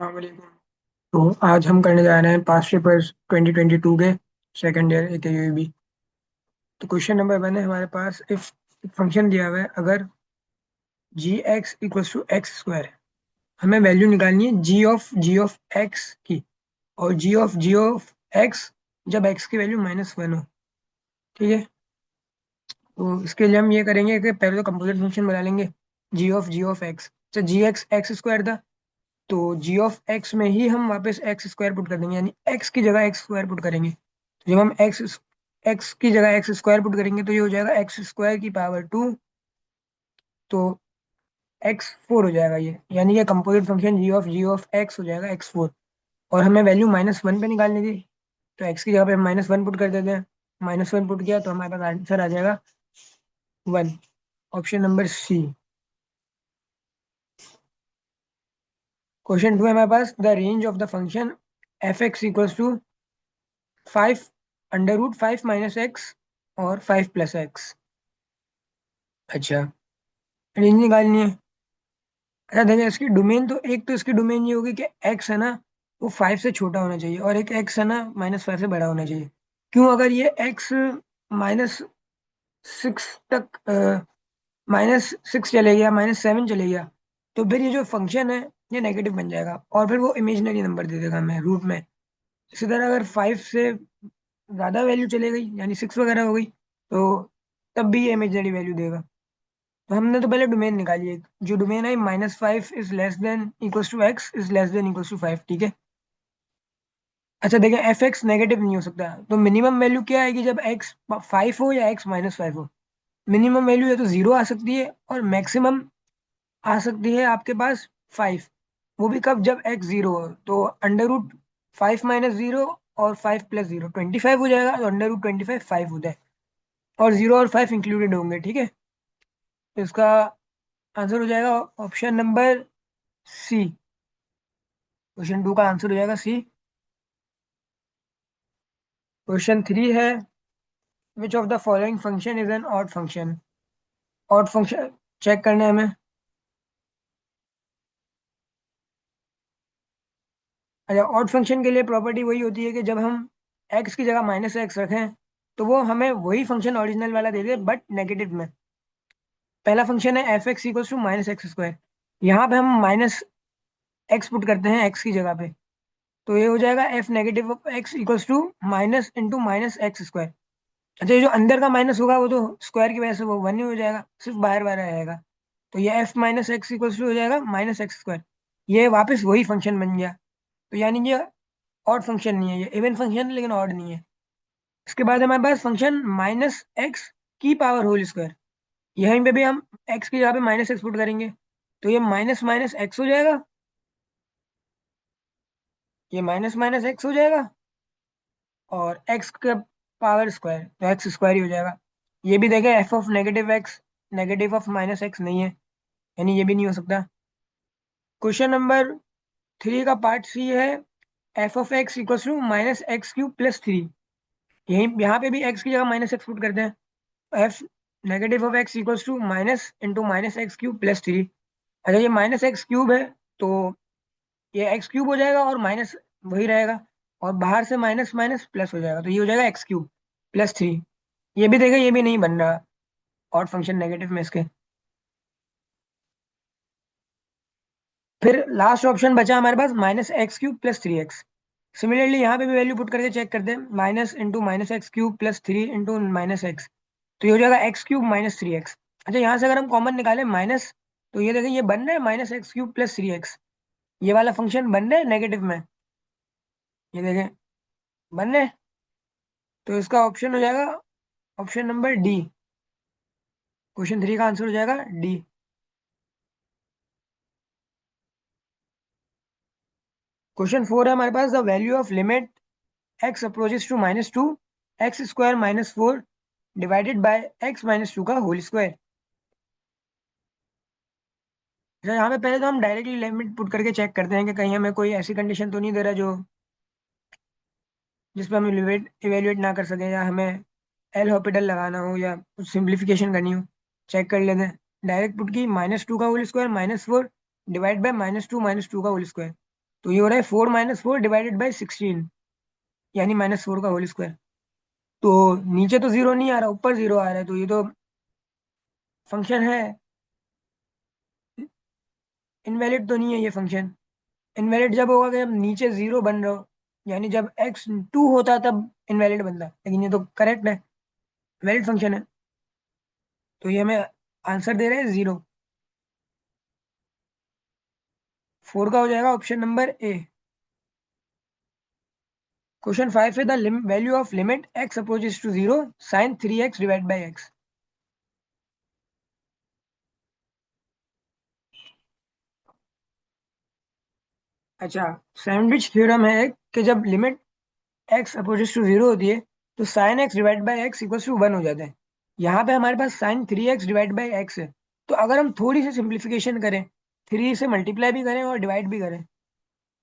वालेकुम। तो आज हम करने जा रहे हैं पास्ट पेपर्स 2022 के सेकंड ईयर ए के यूबी। तो क्वेश्चन नंबर 1 है हमारे पास। इफ फंक्शन दिया हुआ है, अगर g x equals to x square, हमें वैल्यू निकालनी है जी ऑफ एक्स की। और जी ऑफ एक्स जब एक्स की वैल्यू -1 हो। ठीक है। तो इसके लिए हम ये करेंगे कि पहले तो कंपोजिट फंक्शन बना लेंगे। जी ऑफ एक्स, तो जी एक्स एक्स स्क्वायर था। तो जी ऑफ एक्स में ही हम वापस एक्स स्क्वायर पुट कर देंगे, यानी एक्स की जगह एक्स स्क्वायर पुट करेंगे। तो जब हम एक्स की जगह एक्स स्क्वायर पुट करेंगे तो ये हो जाएगा एक्स स्क्वायर की पावर 2। तो x4 हो जाएगा ये, यानी ये composite function G of X हो जाएगा x4। और हमें वैल्यू -1 पे निकालनी थी, तो एक्स की जगह पे हम -1 पुट कर देते हैं। -1 पुट किया तो हमारे पास आंसर आ जाएगा 1। ऑप्शन नंबर सी। क्वेश्चन 2 है हमारे पास। The range of the function f x equals to 5 √5 - x और 5 + x। अच्छा, रेंज निकालनी है। अच्छा देखिए, इसकी डोमेन तो एक, तो इसकी डोमेन ये होगी कि x है ना, वो 5 से छोटा होना चाहिए, और एक x है ना -5 से बड़ा होना चाहिए। क्यों? अगर ये x -6 तक -6 चले गया, -7 चले गया, तो फिर ये जो फंक्शन है ये नेगेटिव बन जाएगा, और फिर वो इमेजिनरी नंबर दे देगा हमें रूट में। इसी तरह अगर 5 से ज़्यादा वैल्यू चले गई, यानी 6 वगैरह हो गई, तो तब भी ये इमेजिनरी वैल्यू देगा। तो हमने तो पहले डोमेन निकाली है। जो डोमेन है -5 is less than equals to X is less than equals to 5। ठीक है। अच्छा देखिए, एफ एक्स नेगेटिव नहीं हो सकता, तो मिनिमम वैल्यू क्या आएगी जब एक्स 5 हो या एक्स -5 हो? मिनिमम वैल्यू या तो 0 आ सकती है, और मैक्सिमम आ सकती है आपके पास 5। वो भी कब? जब एक्स 0 हो। तो √5 - 0 और 5 + 0 25 हो जाएगा, तो √25 5 होता है, और 0 और 5 इंक्लूडेड होंगे। ठीक है। तो इसका आंसर हो जाएगा ऑप्शन नंबर सी। क्वेश्चन 2 का आंसर हो जाएगा सी। क्वेश्चन 3 है। Which of the following function is an odd function? Odd function check करना है हमें। अच्छा, ऑड फंक्शन के लिए प्रॉपर्टी वही होती है कि जब हम x की जगह -x रखें, तो वो हमें वही फंक्शन ओरिजिनल वाला दे दे, बट नेगेटिव में। पहला फंक्शन है f x equals to -x²। यहाँ पे हम -x पुट करते हैं x की जगह पे, तो ये हो जाएगा F negative of X equals to minus into -x²। अच्छा, ये जो अंदर का माइनस होगा वो तो स्क्वायर की वजह से वो 1 ही हो जाएगा, सिर्फ बाहर बाहर आएगा। तो ये एफ -x इक्वल्स टू हो जाएगा -x²। ये वापस वही फंक्शन बन गया। तो यानी ये ऑड फंक्शन नहीं है, ये इवन फंक्शन है लेकिन ऑड नहीं है। इसके बाद हमारे पास फंक्शन -x की पावर होल स्क्वायर। यहीं पे भी हम x की जगह पे -x पुट करेंगे, तो ये माइनस माइनस एक्स हो जाएगा, ये माइनस माइनस एक्स हो जाएगा, और x का पावर स्क्वायर, तो एक्स स्क्वायर ही हो जाएगा। ये भी देखें, F of negative x negative of -x नहीं है, यानी ये भी नहीं हो सकता। क्वेश्चन नंबर 3 का पार्ट सी है। F of X equals to -x³ + 3। यहीं यहाँ पे भी x की जगह -x पुट करते हैं। F negative of X equals to minus into -x³ + 3। अच्छा, ये -x³ है, तो ये x³ हो जाएगा, और माइनस वही रहेगा, और बाहर से माइनस माइनस प्लस हो जाएगा, तो ये हो जाएगा x³ + 3। ये भी देखें, ये भी नहीं बन रहा और फंक्शन नेगेटिव में इसके। फिर लास्ट ऑप्शन बचा हमारे पास -x³ + 3x। सिमिलरली यहाँ पे भी वैल्यू पुट करके चेक करते हैं। Minus into -x³ + 3 into -x, तो ये हो जाएगा x³ - 3x। अच्छा, यहाँ से अगर हम कॉमन निकालें माइनस, तो ये देखें, ये बन रहा है -x³ + 3x। ये वाला फंक्शन बन रहा है नेगेटिव में, ये देखें, बन रहे हैं। तो इसका ऑप्शन हो जाएगा ऑप्शन नंबर डी। क्वेश्चन 3 का आंसर हो जाएगा डी। क्वेश्चन 4 है हमारे पास। The value of limit x approaches to -2 x² -4 divided by x - 2 का होल स्क्वायर। अच्छा, यहाँ पे पहले तो हम डायरेक्टली लिमिट पुट करके चेक करते हैं कि कहीं हमें कोई ऐसी कंडीशन तो नहीं दे रहा जो जिस पर हम इवेल्युएट ना कर सकें, या हमें एल हॉपिटल लगाना हो, या कुछ सिंप्लीफिकेशन करनी हो। चेक कर लेते हैं। डायरेक्ट पुट की -2 का होल स्क्वायर -4 डिवाइड बाय -2 - 2 का होल स्क्वायर। तो ये हो रहा है 4 - 4 डिवाइडेड बाई 16, यानी -4 का होल स्क्वायर। तो नीचे तो जीरो नहीं आ रहा, ऊपर जीरो आ रहा है, तो ये तो फंक्शन है, इनवैलिड तो नहीं है ये फंक्शन। इनवैलिड जब होगा कि जब नीचे जीरो बन रहा हो, यानी जब x 2 होता तब इनवैलिड बनता, लेकिन ये तो करेक्ट है, वैलिड फंक्शन है। तो ये हमें आंसर दे रहे हैं 0। 4 का हो जाएगा ऑप्शन नंबर ए। क्वेश्चन 5 है, the value of limit x approaches to 0 sin 3x divide by x। अच्छा, सैंडविच थ्योरम है कि जब लिमिट x अप्रोचेस टू 0 होती है तो sin x divide by x equals to 1 हो जाता है। यहाँ पे हमारे पास sin 3x divide by x है, तो अगर हम थोड़ी सी सिंप्लीफिकेशन करें, 3 से मल्टीप्लाई भी करें और डिवाइड भी करें,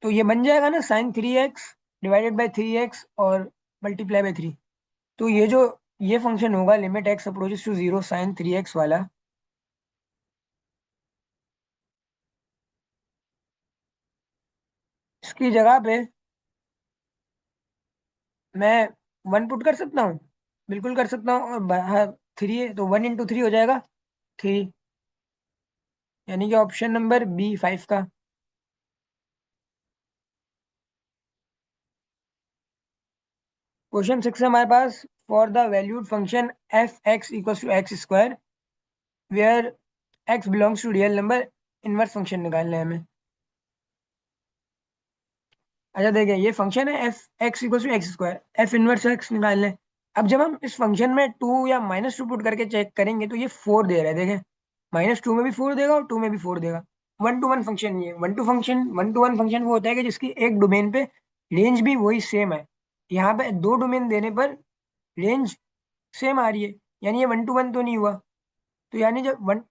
तो ये बन जाएगा ना sin 3x divided by 3x और मल्टीप्लाई बाई 3। तो ये जो ये फंक्शन होगा limit x approaches to 0 sin 3x वाला, इसकी जगह पे मैं 1 पुट कर सकता हूँ, बिल्कुल कर सकता हूँ, और बाहर 3 है तो 1 × 3 हो जाएगा 3, यानी कि ऑप्शन नंबर बी 5 का। क्वेश्चन 6 है हमारे पास, for the valued function f x equals to x square where x belongs to real number, inverse function निकालना है हमें। अच्छा देखिए, ये फंक्शन है f x equals to x square, f inverse x निकालना है। अब जब हम इस फंक्शन में 2 या -2 पुट करके चेक करेंगे तो ये 4 दे रहा है, देखें, -2 में भी 4 देगा और 2 में भी 4 देगा। 1 to 1 फंक्शन नहीं है। 1 to 1 फंक्शन वो होता है कि जिसकी एक डोमेन पे रेंज भी वही सेम है। यहाँ पे दो डोमेन देने पर रेंज सेम आ रही है, यानी ये 1 to 1 तो नहीं हुआ। तो यानी जब वन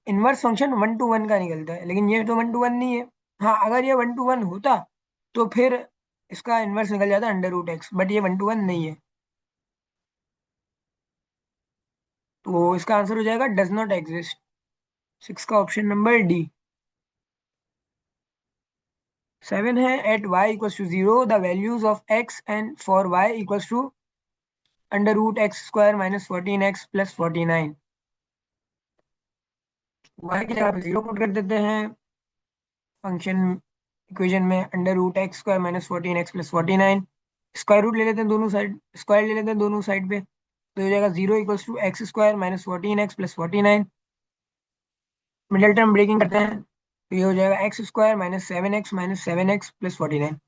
इनवर्स फंक्शन 1 to 1 का निकलता है, लेकिन ये तो 1 to 1 नहीं है। हाँ, अगर ये 1 to 1 होता तो फिर इसका इनवर्स निकल जाता √x, बट ये 1 to 1 नहीं है, तो इसका आंसर हो जाएगा डज नॉट एग्जिस्ट, 6 का ऑप्शन नंबर डी। 7 है, at y = 0 the values of x and for y = √x² - 14x + 49। y की जगह पे 0 पुट कर देते हैं, फंक्शन इक्वेशन में √x² - 14x + 49, स्क्वायर रूट ले लेते हैं दोनों साइड, स्क्वायर ले लेते हैं दोनों साइड पे, तो हो जाएगा 0 = x² - 14x + 49। Middle term breaking करते हैं, तो ये हो जाएगा x² - 7x - 7x + 49।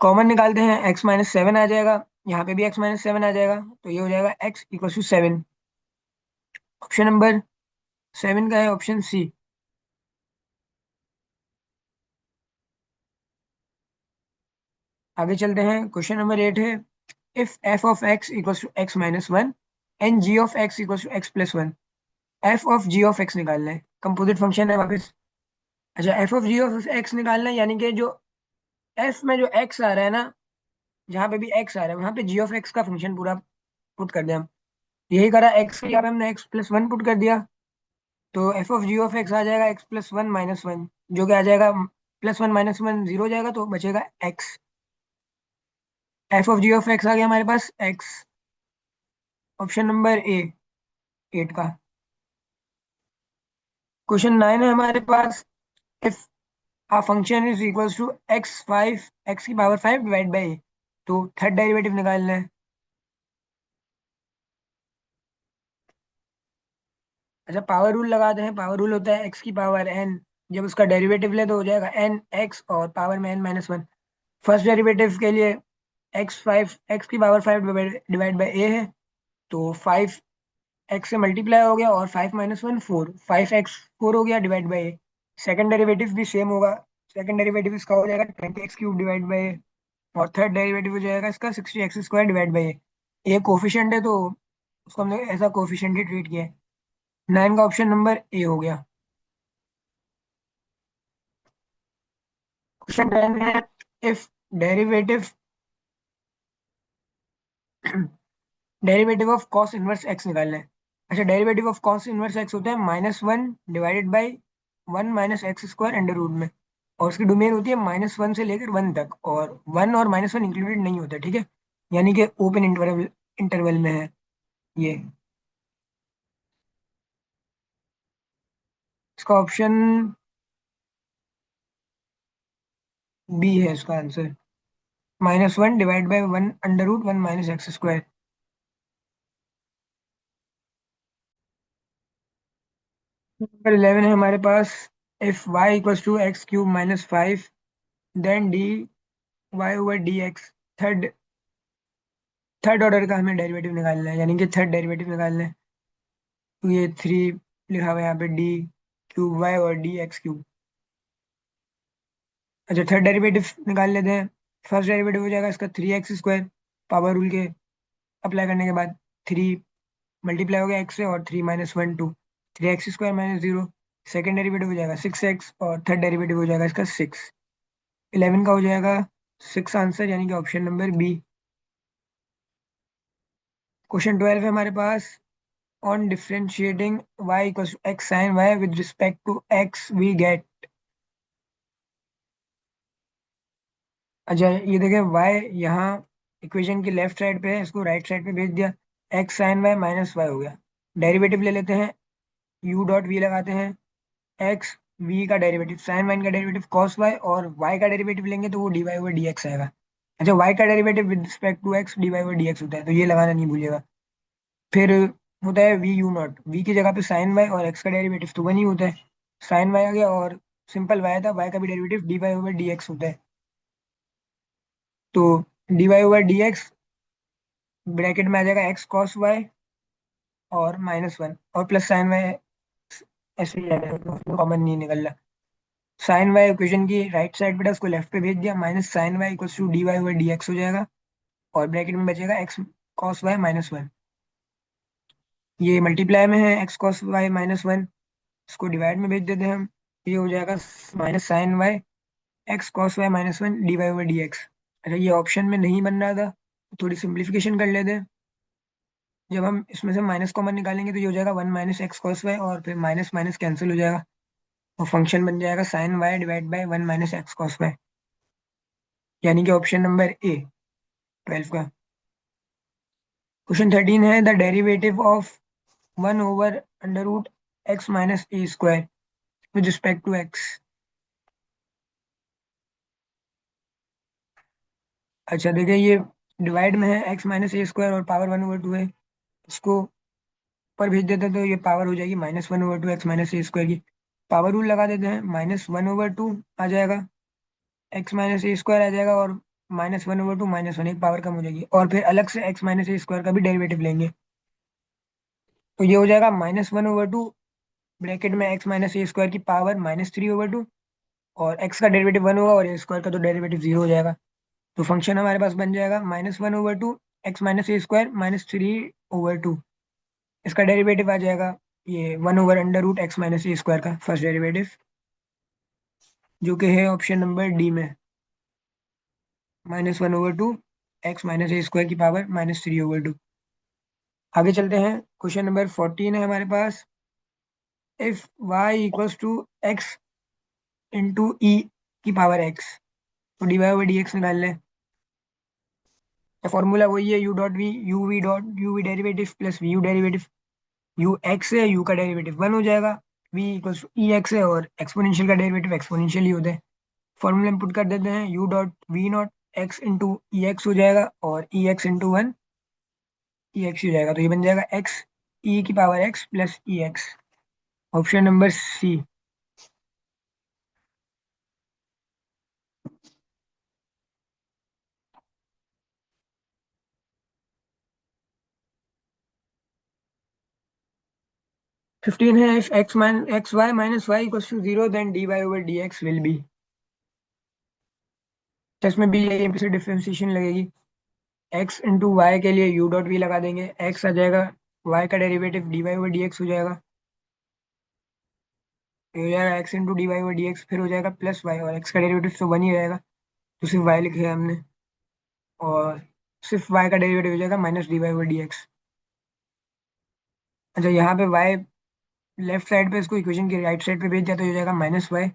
कॉमन निकालते हैं, x - 7 आ जाएगा, यहाँ पे भी x - 7 आ जाएगा, तो ये हो जाएगा x = 7। ऑप्शन नंबर 7 का है ऑप्शन सी। आगे चलते हैं, क्वेश्चन नंबर 8 है, if f of x = x - 1 and g of x = x + 1, f of g of x निकालना है, कंपोजिट फंक्शन है वापस। अच्छा, f of g of x निकालना है, यानी कि जो f में जो x आ रहा है ना, जहाँ पे भी x आ रहा है वहाँ पे g ऑफ x का फंक्शन पूरा पुट कर दिया हम। यही करा, x की जगह पे हमने x + 1 पुट कर दिया, तो f of g of x आ जाएगा x + 1 - 1, जो कि आ जाएगा +1 - 1 0 हो जाएगा, तो बचेगा x। f of g of x आ गया हमारे पास x, ऑप्शन नंबर ए 8 का। क्वेश्चन 9 है हमारे पास, if a function is equals to x5 divide by a, तो थर्ड डेरिवेटिव निकालना है। अच्छा, पावर रूल लगाते हैं, पावर रूल होता है x⁴n, जब उसका डेरिवेटिव ले तो हो जाएगा n(x) और पावर में n - 1। फर्स्ट डेरिवेटिव के लिए x5 डिवाइड बाई a है, तो 5x से मल्टीप्लाई हो गया और 5 - 1 4, 5x 4 हो गया divide by a। Second derivative भी सेम होगा, सेकंड डेरिवेटिव इसका हो जाएगा 20x³ डिवाइड बाई a, और थर्ड डेरिवेटिव हो जाएगा इसका 60x² डिवाइड बाई a। ये कोफिशिएंट है तो उसको हमने ऐसा कोफिशिएंट ही ट्रीट किया है। 9 का ऑप्शन नंबर ए हो गया। क्वेश्चन 10 है, if derivative derivative of cos inverse x निकालना है। अच्छा, derivative of cos inverse x होता है -1 divided by 1 - x² under root में, और उसकी डोमेन होती है -1 से लेकर 1 तक, और 1 और -1 इंक्लूडेड नहीं होता, ठीक है। यानी कि ओपन इंटरवल इंटरवल में है ये। इसका ऑप्शन बी है इसका answer. -1 divide by 1 √1 - x²। Number 11 है हमारे पास। If y equals to x³ - 5, then dy/dx। Third third order का हमें डेरिवेटिव निकालना है, यानी कि थर्ड डेरिवेटिव निकालना है। तो ये 3 लिखा हुआ है यहाँ पे, d³ y और dx³। अच्छा, थर्ड डेरिवेटिव निकाल लेते हैं। फर्स्ट डेरिवेटिव हो जाएगा इसका 3x², पावर रूल के अप्लाई करने के बाद। 3 मल्टीप्लाई हो गया x से, और 3 - 1 2, 3x² - 0। सेकेंड डेरिवेटिव हो जाएगा 6x, और थर्ड डेरिवेटिव हो जाएगा इसका 6। 11 का हो जाएगा 6 आंसर, यानी कि ऑप्शन नंबर बी। क्वेश्चन 12 है हमारे पास। On differentiating y equals to x sin y with respect to x we get. अच्छा, ये देखें y यहाँ इक्वेशन की लेफ्ट साइड पे है, इसको राइट साइड पे भेज दिया। x sin y -y हो गया। डेरिवेटिव ले लेते हैं, u डॉट v लगाते हैं। x v का डेरिवेटिव, साइन वाइन का डेरिवेटिव cos y, और y का डेरिवेटिव लेंगे तो वो dy/dx आएगा। अच्छा, y का derivative with respect to x dy/dx होता है, तो ये लगाना नहीं भूलिएगा। फिर होता है v u नॉट, v की जगह पे साइन y, और x का डेरिवेटिव तो 1 ही होता है। साइन y आ गया, और सिंपल y था, y का भी डेरिवेटिव dy/dx होता है। तो dy/dx ब्रैकेट में आ जाएगा x cos y और -1, और प्लस साइन y, ऐसे ही आएगा, कॉमन नहीं निकल रहा। साइन वाई इक्वेशन की राइट साइड पे था, उसको लेफ्ट पे भेज दिया। -sin y = dy/dx हो जाएगा, और ब्रैकेट में बचेगा x cos y -1। ये मल्टीप्लाई में है, x cos y -1, इसको डिवाइड में भेज देते हैं हम। ये हो जाएगा -sin y x cos y -1 dy/dx। अच्छा, ये ऑप्शन में नहीं बन रहा था, तो थोड़ी सिंप्लीफिकेशन कर लेते हैं। जब हम इसमें से माइनस कॉमन निकालेंगे तो ये हो जाएगा 1 - x cos y, और फिर माइनस माइनस कैंसिल हो जाएगा, और फंक्शन बन जाएगा sin y divide by 1 - x cos y, यानी कि ऑप्शन नंबर ए 12 का। क्वेश्चन 13 है। The derivative of 1/√x - a² with respect to x। अच्छा, देखिए ये डिवाइड में है, x - a² और पावर 1/2 है। इसको ऊपर भेज देते हैं तो ये पावर हो जाएगी -1/2 x - a² की। पावर रूल लगा देते हैं, -1/2 आ जाएगा, x - a² आ जाएगा, और -1/2 -1, एक पावर कम हो जाएगी, और फिर अलग से x - a² का भी डेरिवेटिव लेंगे। तो ये हो जाएगा -1/2, ब्रैकेट में x - a² की पावर -3/2, और x का डेरिवेटिव 1 होगा, और ए स्क्वायर का तो डेरिवेटिव 0 हो जाएगा। तो फंक्शन हमारे पास बन जाएगा -1/2 x - a²-3/2। इसका डेरिवेटिव आ जाएगा ये 1/√x - a² का फर्स्ट डेरिवेटिव, जो कि है ऑप्शन नंबर डी में, -1/2 x - a² की पावर -3/2। आगे चलते हैं, क्वेश्चन नंबर 14 है हमारे पास। If y equals to x into e की पावर x, तो dy/dx निकाल लें। फॉर्मूला वही है, u dot V, U V derivative plus V U derivative. U X है, यू का डेरिवेटिव 1 हो जाएगा। V equals to E X है, और एक्सपोनेंशियल का डेरिवेटिव एक्सपोनेंशियल ही होता है। फॉर्मूला में पुट कर देते हैं, U dot V not X into E X हो जाएगा, और E X into 1 E X हो जाएगा। तो ये बन जाएगा एक्स ई की power x plus E X, option number C. 15 है। If X Y minus Y equals to 0, then dy/dx will be. इसमें भी यही इम्प्लिसिट डिफरेंशिएशन लगेगी। x इंटू वाई के लिए u डॉट वी लगा देंगे, x आ जाएगा, y का डेरिवेटिव dy/dx हो जाएगा। ये हो जाएगा x इंटू dy/dx, फिर हो जाएगा प्लस y, और x का डेरिवेटिव तो 1 ही रहेगा, तो सिर्फ y लिखे है हमने, और सिर्फ y का डेरिवेटिव हो जाएगा -dy/dx। अच्छा, यहाँ पे y लेफ्ट साइड पे, इसको इक्वेशन की राइट साइड पे भेज दिया, तो हो जाएगा -y,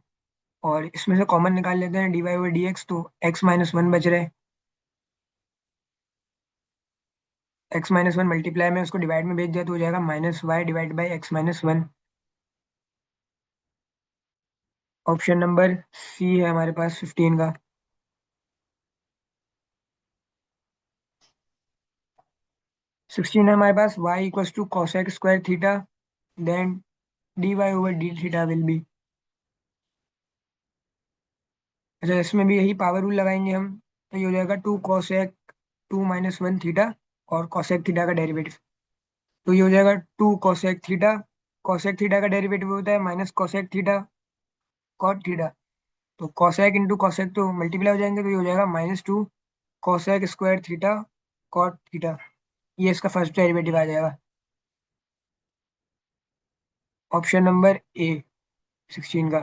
और इसमें से कॉमन निकाल लेते हैं dy/dx, तो x-1 बच रहे। x-1 मल्टीप्लाई में उसको डिवाइड में भेज दिया तो हो जाएगा -y/x-1। ऑप्शन नंबर सी है हमारे पास 15 का। 16 है हमारे पास y = cos x² theta, then dy/d theta will be. अच्छा, इसमें भी यही पावर रूल लगाएंगे हम, तो ये हो जाएगा 2 cos2 - 1 थीटा, और cosec थीटा का डेरिवेटिव, तो ये हो जाएगा 2 cosec थीटा। cosec थीटा का डेरिवेटिव होता है -cosec थीटा cot थीटा, तो cosec इंटू cosec तो मल्टीप्लाई हो जाएंगे, तो ये हो जाएगा -2 cosec² थीटा cot थीटा। ये इसका फर्स्ट डेरिवेटिव आ जाएगा, ऑप्शन नंबर ए 16 का।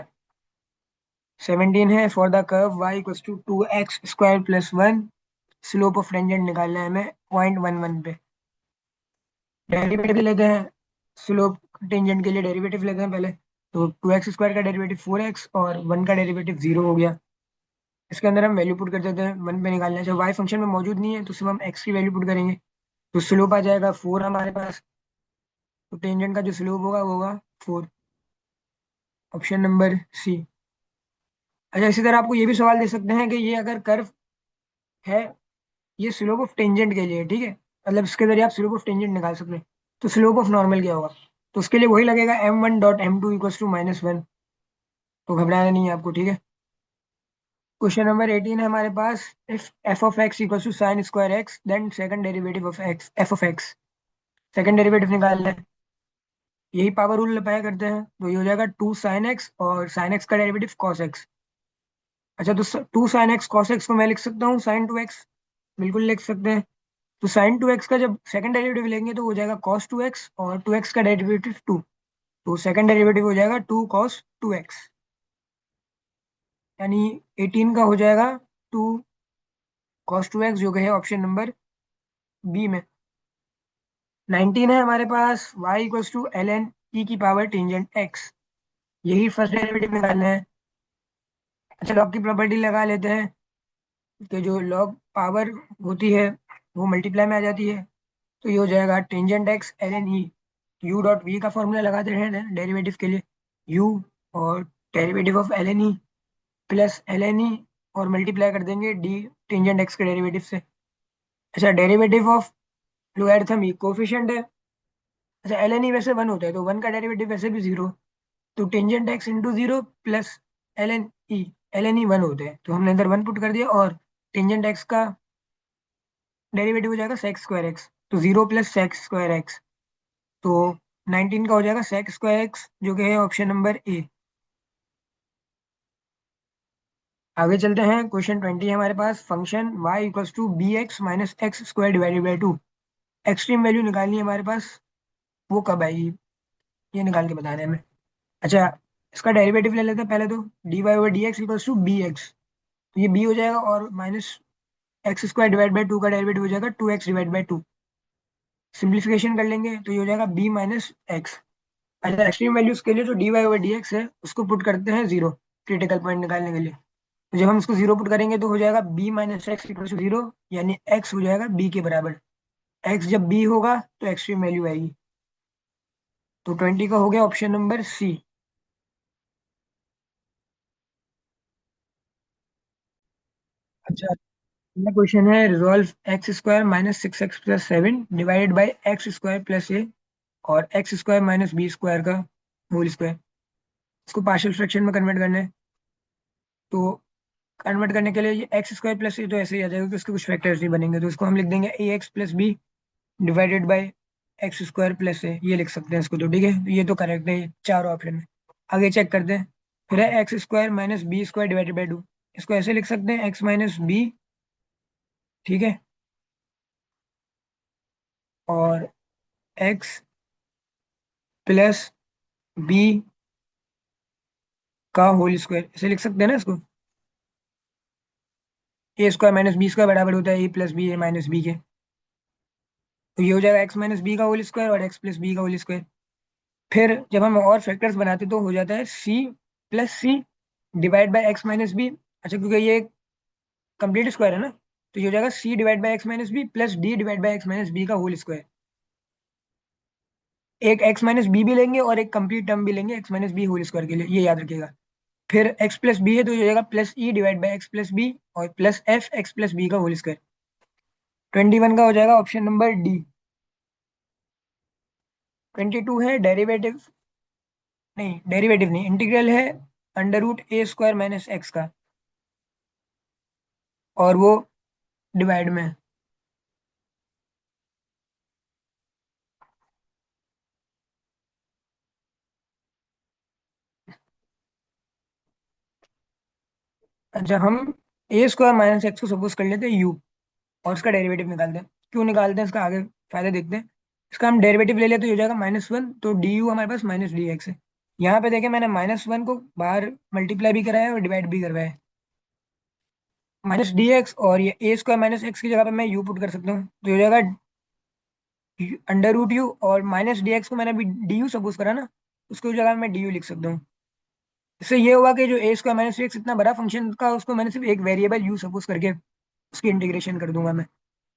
17 है, for the curve y = 2x² + 1, slope of tangent निकालना है हमें .11 पे। डेरिवेटिव लेते हैं, स्लोप टेंजेंट के लिए डेरिवेटिव लेते हैं पहले। तो 2x² का डेरिवेटिव 4x और 1 का डेरिवेटिव 0 हो गया। इसके अंदर हम वैल्यू पुट कर देते हैं, 1 पे निकालना है। जब y फंक्शन में मौजूद नहीं है तो सिर्फ हम x की वैल्यू पुट करेंगे, तो स्लोप आ जाएगा 4 हमारे पास। तो टेंजेंट का जो स्लोप होगा वो होगा 4, ऑप्शन नंबर सी। अच्छा, इसी तरह आपको ये भी सवाल दे सकते हैं कि ये अगर कर्व है, ये स्लोप ऑफ टेंजेंट के लिए, ठीक है, मतलब इसके जरिए आप स्लोप ऑफ टेंजेंट निकाल सकते हैं, तो स्लोप ऑफ नॉर्मल क्या होगा? तो उसके लिए वही लगेगा m1.m2 = -1। तो घबराना नहीं है आपको, ठीक है। क्वेश्चन नंबर 18 है हमारे पास, if f(x) = sin² x, then second derivative of x f(x), second derivative निकालना है। यही पावर रूल अप्लाई करते हैं, तो ये हो जाएगा 2 sin x, और sin x का डेरिवेटिव cos x। अच्छा, तो 2 sin x cos x को मैं लिख सकता हूँ sin 2x, बिल्कुल लिख सकते हैं। तो sin 2x का जब सेकंड डेरिवेटिव लेंगे तो हो जाएगा cos 2x, और 2x का डेरिवेटिव 2, तो सेकंड डेरिवेटिव हो जाएगा 2 cos 2x, यानी 18 का हो जाएगा 2 cos 2x, जो कि है ऑप्शन नंबर बी में। 19 है हमारे पास, y = ln e⁻ यही फर्स्ट डेरिवेटिव निकालना है। अच्छा, लॉग की प्रॉपर्टी लगा लेते हैं कि जो लॉग पावर होती है वो मल्टीप्लाई में आ जाती है, तो ये हो जाएगा tangent X L N E. U dot V का फॉर्मूला लगाते हैं डेरिवेटिव के लिए, यू और derivative of L N E plus L N E, और मल्टीप्लाई कर देंगे डी टेंजेंट एक्स के डेरिवेटिव से। अच्छा, derivative of logarithm E coefficient है। अच्छा, एल एन ई वैसे 1 होता है, तो 1 का डेरिवेटिव वैसे भी 0, तो tangent X into 0 plus L N E, L N E 1 होते हैं, तो हमने अंदर 1 पुट कर दिया, और टेंजेंट एक्स का डेरिवेटिव हो जाएगा sec²x, तो 0 + sec²x, तो 19 का हो जाएगा sec²x, जो कि है ऑप्शन नंबर ए। आगे चलते हैं, क्वेश्चन 20 है हमारे पास, function y = bx - x² / 2, extreme value निकालनी है हमारे पास, वो कब आएगी ये निकाल के बताना है हमें। अच्छा, इसका डेरिवेटिव ले लेते हैं पहले, तो dy/dx = bx, तो ये b हो जाएगा, और -x² / 2 का डेरिवेटिव हो जाएगा 2x/2। सिंप्लीफिकेशन कर लेंगे तो ये हो जाएगा b - x। अच्छा, एक्सट्रीम वैल्यूज के लिए जो dy/dx है उसको पुट करते हैं 0, क्रिटिकल पॉइंट निकालने के लिए। तो जब हम इसको 0 पुट करेंगे तो हो जाएगा b - x = 0, यानी x हो जाएगा b के बराबर। x जब b होगा तो एक्सट्रीम वैल्यू आएगी, तो 20 का हो गया ऑप्शन नंबर सी। अच्छा, अगला क्वेश्चन है, resolve x² - 6x + 7 divided by x² + a और x² - b² का होल स्क्वायर। इसको पार्शियल फ्रैक्शन में कन्वर्ट करना है, तो कन्वर्ट करने के लिए ये x² + a तो ऐसे ही आ जाएगा कि उसके कुछ फैक्टर्स नहीं बनेंगे, तो इसको हम लिख देंगे ax + b divided by x² + a, ये लिख सकते हैं इसको, तो ठीक है, ये तो करेक्ट है, ये चारों ऑप्शन में। आगे चेक करते हैं, फिर है x² - b² डिवाइडेड बाई 2, इसको ऐसे लिख सकते हैं x - b, ठीक है, और x प्लस बी का होल स्क्वायर, ऐसे लिख सकते हैं ना इसको। a² - b² बराबर होता है a + b a - b के, तो ये हो जाएगा x - b का होल स्क्वायर और x + b का होल स्क्वायर। फिर जब हम और फैक्टर्स बनाते तो हो जाता है c + c divide by x minus B. अच्छा, क्योंकि ये कंप्लीट स्क्वायर है ना, तो ये हो जाएगा C divide by x minus b plus d divide by x minus b का होल स्क्वायर। एक एक्स माइनस बी भी लेंगे और एक कंप्लीट टर्म भी लेंगे x minus b whole square के लिए, ये याद रखिएगा। फिर एक्स प्लस बी है तो ये हो जाएगा plus e divide by x plus b और plus f x plus b का होल स्क्वायर। 21 का हो जाएगा ऑप्शन नंबर डी। 22 है डेरिवेटिव, नहीं डेरिवेटिव नहीं, इंटीग्रल है अंडर रूट ए स्क्वायर माइनस एक्स का, और वो डिवाइड में है। अच्छा, हम ए स्क्वायर माइनस एक्स को सपोज कर लेते हैं यू, और उसका डेरिवेटिव निकालते हैं। क्यों निकालते हैं इसका आगे फायदा देखते हैं। इसका हम डेरिवेटिव ले लेते तो ये हो जाएगा -1, तो डी यू हमारे पास माइनस डी एक्स है। यहाँ पे देखें मैंने -1 को बाहर मल्टीप्लाई भी कराया है और डिवाइड भी करवाया है। माइनस डी एक्स, और ये ए स्क्वायर माइनस एक्स की जगह पे मैं यू पुट कर सकता हूँ, तो ये हो जाएगा अंडर रूट यू, और माइनस डी एक्स को मैंने अभी डी यू सपोज करा ना, उसको जगह मैं डी यू लिख सकता हूँ। इससे ये हुआ कि जो ए स्क्वायर माइनस एक्स इतना बड़ा फंक्शन का, उसको मैंने सिर्फ एक वेरिएबल यू सपोज करके उसकी इंटीग्रेशन कर दूंगा मैं।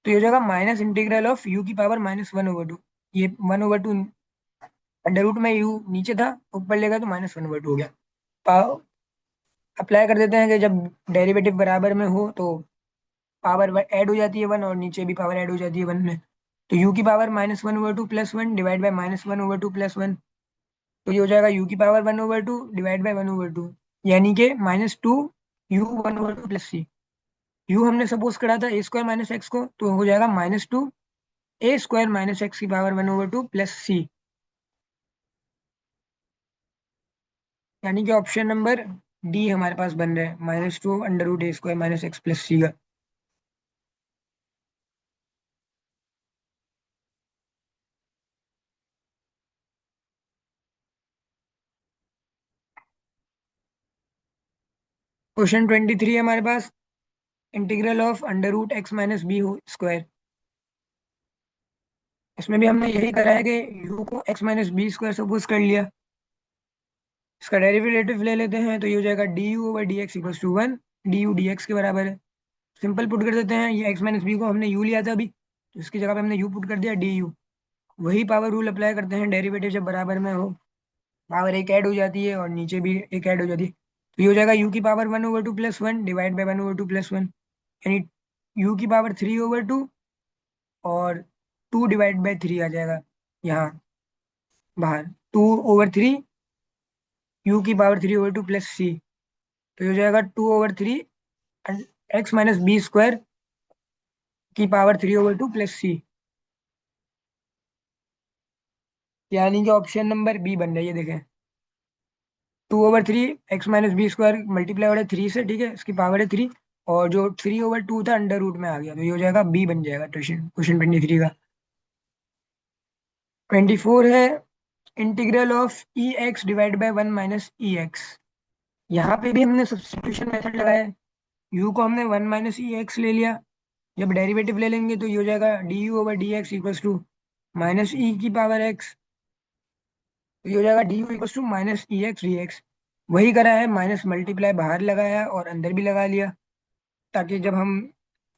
तो ये हो जाएगा माइनस इंटीग्रल ऑफ यू की पावर -1/2। ये 1/2 अंडर रूट में यू नीचे था, ऊपर लेगा तो -1/2 हो गया। अप्लाई कर देते हैं कि जब डेरिवेटिव बराबर में हो तो पावर ऐड हो जाती है 1, और नीचे भी पावर ऐड हो जाती है 1 में। तो यू की पावर -1/2 +1 डिवाइड बाई -1/2 +1, तो ये हो जाएगा यू की पावर 1/2 डिवाइड बाई 1/2, यानी कि -2 u 1/2 + c। यू हमने सपोज करा था ए स्क्वायर माइनस एक्स को, तो हो जाएगा -2 a² माइनस एक्स की पावर 1/2 +c, यानी कि ऑप्शन नंबर डी हमारे पास बन रहा है -2 √a² माइनस एक्स प्लस सी का। क्वेश्चन 23 है हमारे पास, integral of under root x minus b whole square. इसमें भी हमने यही करा है कि यू को x minus B square suppose कर लिया। इसका डेरिवेटिव ले लेते हैं, तो ये हो जाएगा du/dx = 1, du dx के बराबर है। सिंपल पुट कर देते हैं, ये एक्स माइनस बी को हमने यू लिया था अभी, तो इसकी जगह पे हमने यू पुट कर दिया डी यू। वही पावर रूल अप्लाई करते हैं, डेरिवेटिव जब बराबर में हो पावर एक ऐड हो जाती है और नीचे भी एक ऐड हो जाती है। तो ये हो जाएगा यू की पावर 1/2 +1 डिवाइड बाई 1/2 +1, यानी यू की पावर 3/2, और 2/3 आ जाएगा यहाँ बाहर। 2/3 यू की पावर 3/2 प्लस सी, तो ये हो जाएगा 2/3 एक्स माइनस बी स्क्वायर की पावर 3/2 प्लस सी, यानी कि ऑप्शन नंबर बी बन रही है, देखें। 2/3 X minus B square multiply हो रहा है 3 से, ठीक है, इसकी पावर है 3, और जो 3/2 था अंडर रूट में आ गया, तो ये हो जाएगा बी बन जाएगा क्वेश्चन क्वेश्चन 23 का। 24 है integral of E x divide by 1 minus E x. यहाँ पे भी हमने सब्स्टिट्यूशन मेथड लगाया है। यू को हमने 1 माइनस ई एक्स ले लिया, जब डेरिवेटिव ले लेंगे तो ये हो जाएगा du/dx इक्वल्स टू -e की पावर एक्स, तो ये हो जाएगा du equals to -ex dx। वही करा है, माइनस मल्टीप्लाई बाहर लगाया और अंदर भी लगा लिया, ताकि जब हम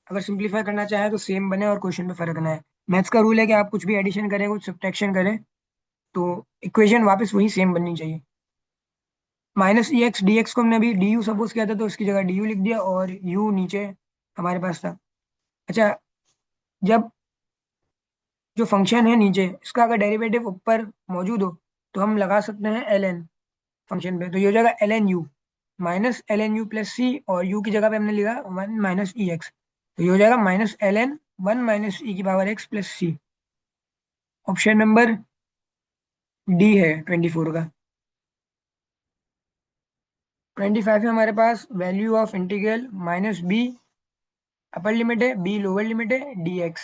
अगर सिंप्लीफाई करना चाहें तो सेम बने और क्वेश्चन में फर्क ना है। मैथ्स का रूल है कि आप कुछ भी एडिशन करें कुछ सब्ट्रैक्शन करें तो इक्वेशन वापस वही सेम बननी चाहिए। -ex dx को हमने अभी du सपोज किया था, तो उसकी जगह du लिख दिया और u नीचे हमारे पास था। अच्छा, जब जो फंक्शन है नीचे, इसका अगर डेरिवेटिव ऊपर मौजूद हो तो हम लगा सकते हैं ln फंक्शन पे, तो ये हो जाएगा ln u -ln u plus c, और u की जगह पे हमने लिखा 1 माइनस ई एक्स, तो ये हो जाएगा -ln 1 माइनस ई की power x plus c. Option number d है 24 का। 25 है हमारे पास, value of integral -b upper limit है b लोअर लिमिट है dx।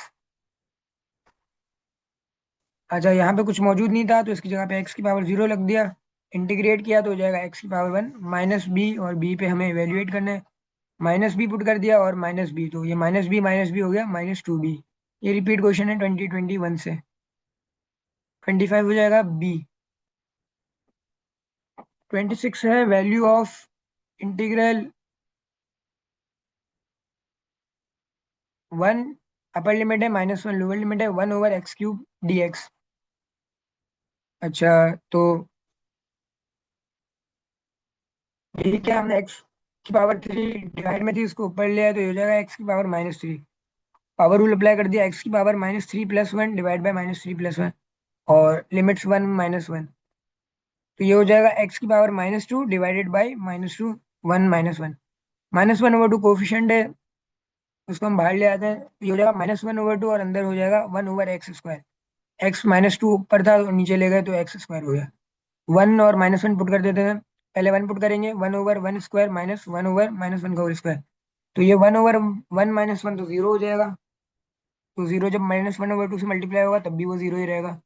अच्छा, यहाँ पे कुछ मौजूद नहीं था तो इसकी जगह पे x की पावर 0 लग दिया, इंटीग्रेट किया तो हो जाएगा x की पावर 1 -b, और b पे हमें इवेल्युएट करना है। -b पुट कर दिया और -b, तो ये -b हो गया -2b। ये रिपीट क्वेश्चन है 2021 से। 25 हो जाएगा b। 26 है value of integral one, upper limit है -1, लोअर लिमिट है 1/x³ dx। अच्छा, तो ये क्या, हमने x⁻³ डिवाइड में थी, उसको ऊपर लिया है, तो ये हो जाएगा x⁻³ पावर रूल अप्लाई कर दिया, x⁻³ + 1 डिवाइड बाय -3 + 1, और लिमिट्स 1 - 1। तो ये हो जाएगा x⁻² डिवाइडेड बाई -2 1 -1। -1/2 कोफिशिएंट है, उसको हम बाहर ले आते हैं, ये हो जाएगा -1/2 और अंदर हो जाएगा 1/x²। x -2 ऊपर था तो नीचे ले गए तो x² हो गया। 1 और -1 पुट कर देते हैं, पहले 1 पुट करेंगे, 1/1² माइनस 1/−1 का होल स्क्वायर। तो ये 1/1 - 1 तो 0 हो जाएगा। तो 0 जब -1/2 से मल्टीप्लाई होगा तब भी वो 0 ही रहेगा।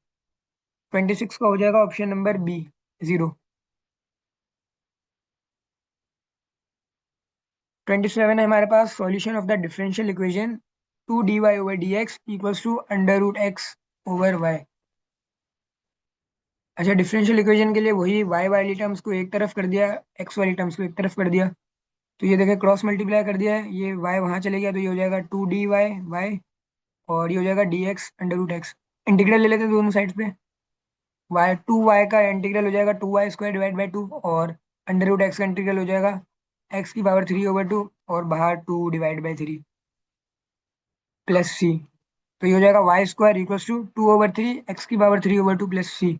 26 का हो जाएगा ऑप्शन नंबर बी, 0। 27 है हमारे पास, solution of the differential equation 2dy/dx equals to √x/y। अच्छा, डिफरेंशियल इक्वेशन के लिए वही y वाली टर्म्स को एक तरफ कर दिया, x वाली टर्म्स को एक तरफ कर दिया। तो ये देखें, क्रॉस मल्टीप्लाई कर दिया है, ये y वहाँ चले गया, तो ये हो जाएगा 2dy y, और ये हो जाएगा dx √x। इंटीग्रल ले लेते हैं दोनों साइड पे, y 2y का इंटीग्रल हो जाएगा 2y² डिवाइड बाई 2, और √x का इंटीग्रल हो जाएगा x⁻³ और बाहर 2/3 प्लस c। तो ये हो जाएगा y² equals to 2/3 x⁻³ plus c।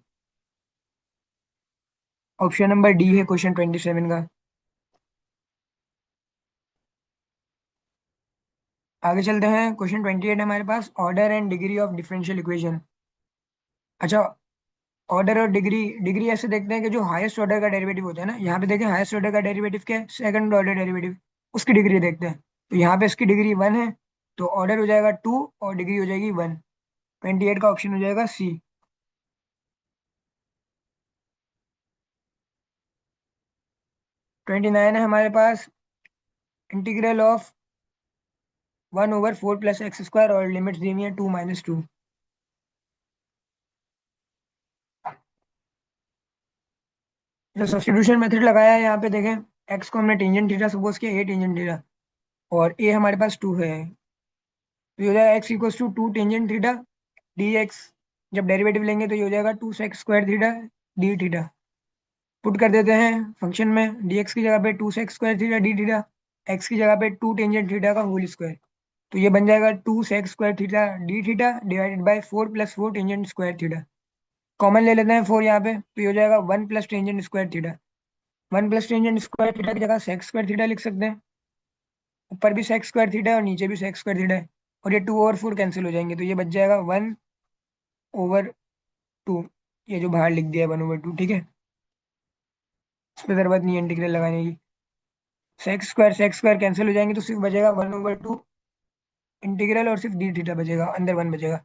Option number d है क्वेश्चन 27 का। आगे चलते हैं, क्वेश्चन 28 हमारे पास, order and degree of differential equation. अच्छा, ऑर्डर और डिग्री, डिग्री ऐसे देखते हैं कि जो हाईएस्ट ऑर्डर का डेरिवेटिव होता है ना, यहाँ पे देखें हाईएस्ट ऑर्डर का डेरिवेटिव क्या है, सेकंड ऑर्डर डेरिवेटिव, उसकी डिग्री देखते हैं। तो यहाँ पे इसकी डिग्री 1 है, तो ऑर्डर हो जाएगा 2 और डिग्री हो जाएगी 1। 28 का ऑप्शन हो जाएगा सी। 29 है हमारे पास, इंटीग्रल ऑफ 1/4 + x² और लिमिट्स दी हुई है 2 - 2। जो सब्स्टिट्यूशन मेथड लगाया है, यहाँ पे देखें, x को हमने टेंजेंट थीटा सपोज किया, ए टेंजेंट थीटा, और ए हमारे पास 2 है, तो ये हो जाएगा x equals to 2 tangent theta dx। जब डेरिवेटिव लेंगे तो ये हो जाएगा 2 sec² theta D theta. Put कर देते हैं फंक्शन में, dx की जगह पे 2 sec² theta D theta, x की जगह पे 2 टेंजेंट थीटा का होल स्क्वायर। तो ये बन जाएगा 2 sec² theta D theta divided by 4 + 4 tangent square theta. Common ले लेते हैं 4 यहाँ पे, तो ये हो जाएगा 1 + tangent square theta. 1 + tangent square theta की जगह sec² थीटा लिख सकते हैं, ऊपर भी sec² थीटा है और नीचे भी sec² थीटा है, और ये 2/4 कैंसिल हो जाएंगे, तो ये बच जाएगा 1/2। ये जो बाहर लिख दिया है 1/2, ठीक है, इस पर जरूरत नहीं है इंटीग्रल लगाने की। sec² कैंसिल हो जाएंगे, तो सिर्फ बचेगा 1/2 इंटीग्रल, और सिर्फ डी थीटा बचेगा, अंदर 1 बचेगा।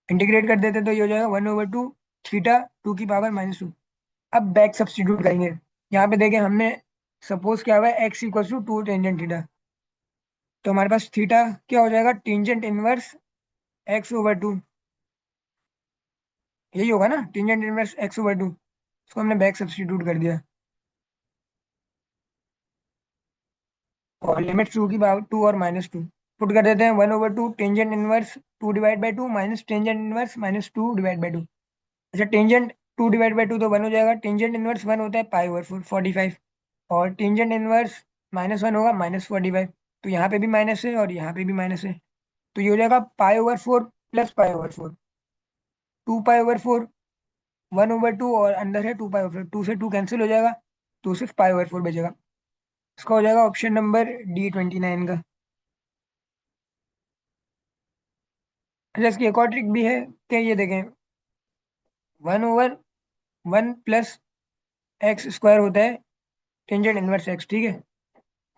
इंटीग्रेट कर देते तो ये हो जाएगा 1/2 थीटा टू की पावर -2। अब बैक सब्स्टिट्यूट करेंगे, यहाँ पे देखें हमने सपोज क्या हुआ है, x equal to 2 tangent theta, तो हमारे पास थीटा क्या हो जाएगा, टेंजेंट इनवर्स x/2। यही होगा ना, टेंजेंट इनवर्स x/2, इसको हमने बैक सब्स्टिट्यूट कर दिया, और लिमिट 2 और -2 पुट कर देते हैं। 1/2 tangent inverse 2 divide by 2 minus tangent inverse -2 divide by 2। अच्छा, टेंजेंट 2 डिवाइड बाई 2 तो 1 हो जाएगा, टेंजेंट इनवर्स 1 होता है π/4 45, और टेंजेंट इनवर्स -1 होगा -45। तो यहाँ पे भी माइनस है और यहाँ पे भी माइनस है, तो ये हो जाएगा π/4 प्लस π/4, 2π/4, 1/2, और अंदर है 2π/4, 2 से 2 कैंसिल हो जाएगा, तो सिर्फ π/4 बचेगा। इसका हो जाएगा ऑप्शन नंबर डी 29 का। अच्छा, इसकी एक और ट्रिक भी है, क्या ये देखें, 1/1 प्लस x² होता है टेंजेंट इनवर्स x, ठीक है।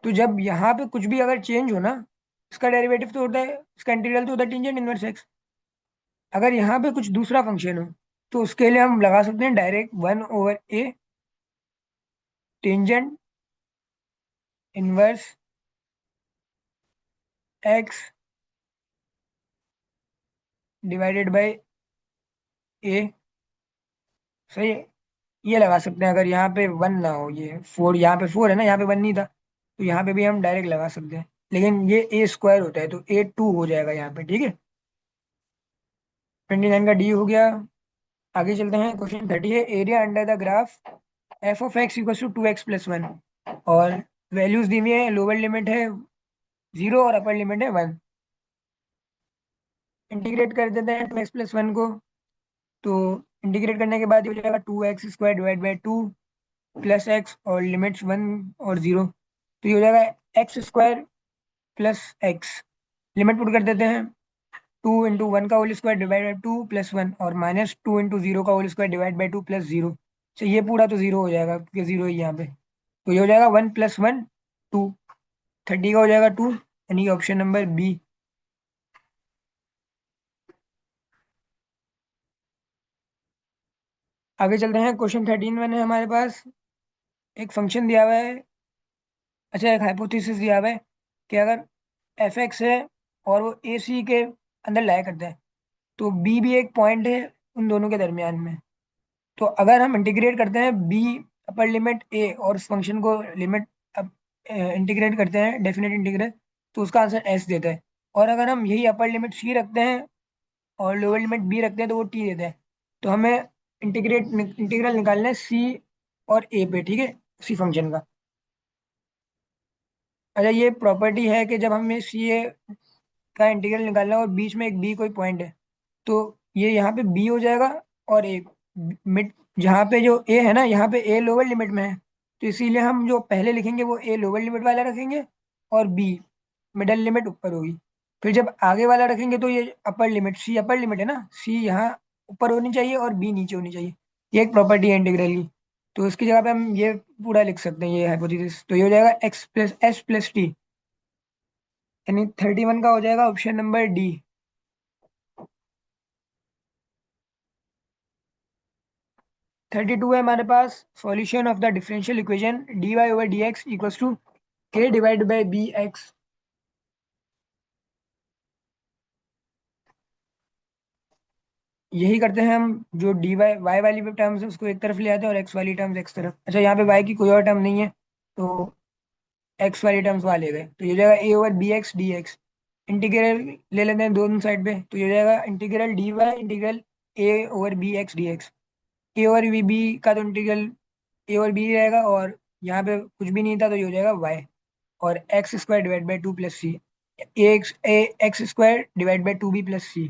तो जब यहाँ पे कुछ भी अगर चेंज हो ना, इसका डेरिवेटिव तो होता है, इसका इंटीग्रल तो होता है टेंजेंट इनवर्स x। अगर यहाँ पे कुछ दूसरा फंक्शन हो, तो उसके लिए हम लगा सकते हैं direct 1/a tangent inverse x divided by a, सही है। ये लगा सकते हैं अगर यहाँ पे वन ना हो, ये फोर, यहाँ पे फोर है ना, यहाँ पे वन नहीं था, तो यहाँ पे भी हम डायरेक्ट लगा सकते हैं। लेकिन ये ए स्क्वायर होता है तो ए टू हो जाएगा यहाँ पे, ठीक है। 29 का डी हो गया। आगे चलते हैं, क्वेश्चन 30 है, area under the graph F of X equal to 2x+1, और वैल्यूज दी हुई है, लोअर लिमिट है 0 और अपर लिमिट है 1। इंटीग्रेट कर देते हैं 2x+1 को, तो इंटीग्रेट करने के बाद ये हो जाएगा 2x² divide by 2 plus x, और लिमिट्स 1 और 0, तो ये हो जाएगा x² plus x. Limit put कर देते हैं, 2 × 1 का whole square divide by 2 plus 1, और -2 × 0 का whole square divide by 2 plus 0। तो ये पूरा तो 0 हो जाएगा क्योंकि 0 ही यहाँ पे, तो ये हो जाएगा 1+1 2। 30 का हो जाएगा 2, यानी कि ऑप्शन नंबर बी। आगे चलते हैं, क्वेश्चन 13 में है हमारे पास, एक फंक्शन दिया हुआ है, अच्छा एक हाइपोथेसिस दिया हुआ है कि अगर एफ एक्स है और वो ए सी के अंदर लाया करता है, तो बी भी एक पॉइंट है उन दोनों के दरमियान में। तो अगर हम इंटीग्रेट करते हैं बी अपर लिमिट ए और उस फंक्शन को लिमिट इंटीग्रेट करते हैं डेफिनेट इंटीग्रल, तो उसका आंसर एस देता है। और अगर हम यही अपर लिमिट सी रखते हैं और लोअर लिमिट बी रखते हैं तो वो टी देता है। तो हमें इंटीग्रल निकालना है सी और ए पे, ठीक है, उसी फंक्शन का। अच्छा, ये प्रॉपर्टी है कि जब हमें सी ए का इंटीग्रल निकालना है और बीच में एक बी कोई पॉइंट है, तो ये यहाँ पे बी हो जाएगा, और ए मिड, जहाँ पे जो ए है ना, यहाँ पे ए लोअर लिमिट में है, तो इसीलिए हम जो पहले लिखेंगे वो ए लोअर लिमिट वाला रखेंगे और बी मिडल लिमिट ऊपर होगी। फिर जब आगे वाला रखेंगे तो ये अपर लिमिट, सी अपर लिमिट है ना, सी यहाँ ऊपर होनी चाहिए और बी नीचे होनी चाहिए। ये एक प्रॉपर्टी है इंटीग्रल की, तो इसकी जगह पे हम ये पूरा लिख सकते हैं, ये हाइपोथेसिस, तो ये हो जाएगा x+s+t, यानी 31 का हो जाएगा ऑप्शन नंबर डी। 32 है हमारे पास, solution of the differential equation dy/dx equals to k divide by b x. यही करते हैं हम, जो डी वाई वाली टर्म्स है उसको एक तरफ ले आते हैं और एक्स वाली टर्म्स एक्स तरफ। अच्छा, यहाँ पे वाई की कोई और टर्म नहीं है, तो एक्स वाली टर्म्स वहाँ ले गए, तो ये हो जाएगा a over b x d x. Integral ले लेते हैं दोनों साइड पे, तो ये हो जाएगा integral d y integral a over b x d x. A over b का तो इंटीग्रल ए ओवर बी रहेगा, और यहाँ पे कुछ भी नहीं था तो ये हो जाएगा वाई, और x² divide by 2 plus c, x² divide by 2b plus c.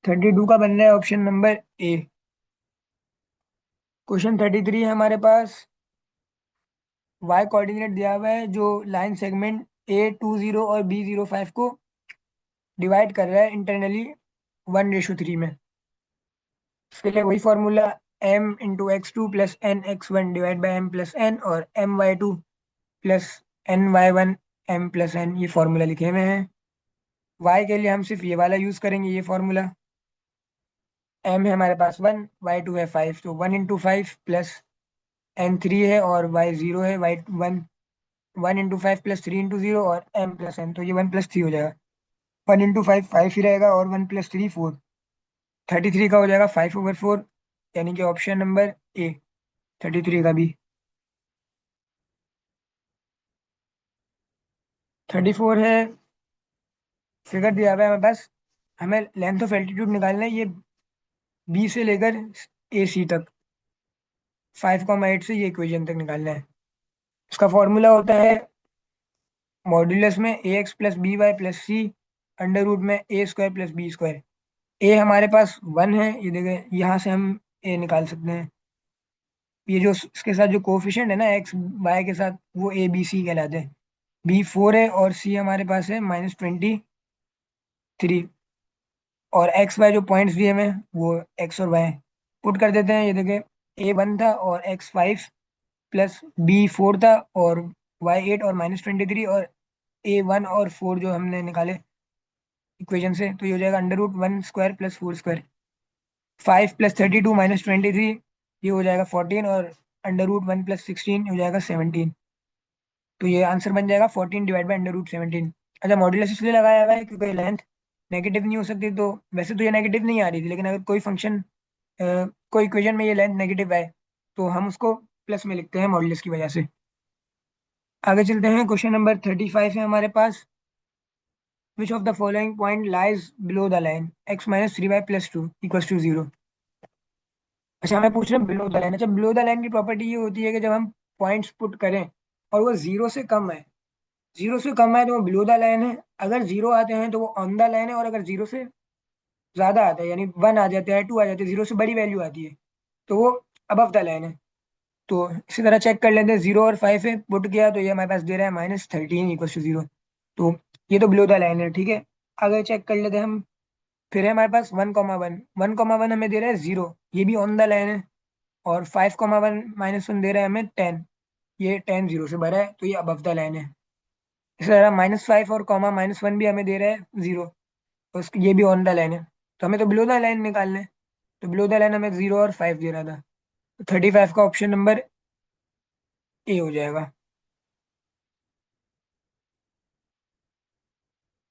32 का बनना है ऑप्शन नंबर ए। क्वेश्चन 33 है हमारे पास, y कोऑर्डिनेट दिया हुआ है जो लाइन सेगमेंट A20 और B05 को डिवाइड कर रहा है इंटरनली 1:3 में। इसके लिए वही formula, m × x2 plus n x1 divide by m plus n, और my2 plus ny1 m plus n, ये फॉर्मूला लिखे हुए हैं। y के लिए हम सिर्फ ये वाला यूज करेंगे, ये फॉर्मूला। m है हमारे पास 1, y2 है 5, तो 1 × 5 प्लस n 3 है, और y 0 है, y 1, 1 × 5 प्लस 3 × 0 और m प्लस n, तो ये 1+3 हो जाएगा। 1 × 5 5 ही रहेगा, और 1+3 4। 33 का हो जाएगा 5/4, यानी कि ऑप्शन नंबर ए 33 का भी। 34 है, फिगर दिया हुआ है हमें, बस हमें लेंथ ऑफ एल्टीट्यूड निकालना है, ये बी से लेकर ए सी तक, 5,8 से ये इक्वेशन तक निकालना है। इसका फॉर्मूला होता है मॉड्यूलस में ax+by प्लस सी अंडर रूट में a² प्लस b²। ए हमारे पास 1 है, ये देखें, यहाँ से हम ए निकाल सकते हैं। ये जो इसके साथ जो कोफिशिएंट है ना एक्स वाई के साथ, वो ए बी सी कहलाते हैं। B4 है, और सी हमारे पास है -23, और एक्स वाई जो पॉइंट्स दिए हुए हैं वो एक्स और वाई हैं। पुट कर देते हैं, ये देखें, A1 था और x5 प्लस B4 था और y8 और -23, और A1 और 4 जो हमने निकाले इक्वेशन से, तो ये हो जाएगा √1² प्लस 4²। 5 + 32 -23, ये हो जाएगा 14, और √1 प्लस 16 हो जाएगा 17। तो ये आंसर बन जाएगा 14 डिवाइड बाई √17। अच्छा, मॉड्यूलस इसलिए लगाया हुआ है क्योंकि लेंथ नेगेटिव नहीं हो सकती, तो वैसे तो ये नेगेटिव नहीं आ रही थी, लेकिन अगर कोई फंक्शन कोई इक्वेशन में ये लेंथ नेगेटिव है तो हम उसको प्लस में लिखते हैं मॉड्यूलस की वजह से। आगे चलते हैं, क्वेश्चन नंबर 35 है हमारे पास। Which of the following point lies below the line x minus three Y plus two equal to zero. अच्छा, हमें पूछ रहे हैं बिलो द लाइन। अच्छा, बिलो द लाइन की प्रॉपर्टी ये होती है कि जब हम पॉइंट्स पुट करें और वो जीरो से कम है, जीरो से कम है तो वो बिलो द लाइन है। अगर जीरो आते हैं तो वो ऑन द लाइन है, और अगर जीरो से ज्यादा आता है, यानी वन आ जाते हैं, टू आ जाते हैं, जीरो से बड़ी वैल्यू आती है, तो वो अबव द लाइन है। तो इसी तरह चेक कर लेते हैं, जीरो और फाइव है, पुट किया तो ये हमारे पास दे रहा है minus thirteen equal to zero. तो ये तो बिलो द लाइन है, ठीक है। आगे चेक कर लेते हैं हम। फिर है हमारे पास one comma one, one comma one हमें दे रहा है जीरो, ये भी ऑन द लाइन है। और five comma one minus one दे रहा है हमें टेन, ये टेन जीरो से भरा है, तो ये अबव द लाइन है। इसी तरह माइनस फाइव और कॉमा माइनस वन भी हमें दे रहा है जीरो, तो ये भी ऑन द लाइन है। तो हमें तो बिलो द लाइन निकालना है। तो बिलो द लाइन हमें जीरो और फाइव दे रहा था, तो 35 का ऑप्शन नंबर ए हो जाएगा।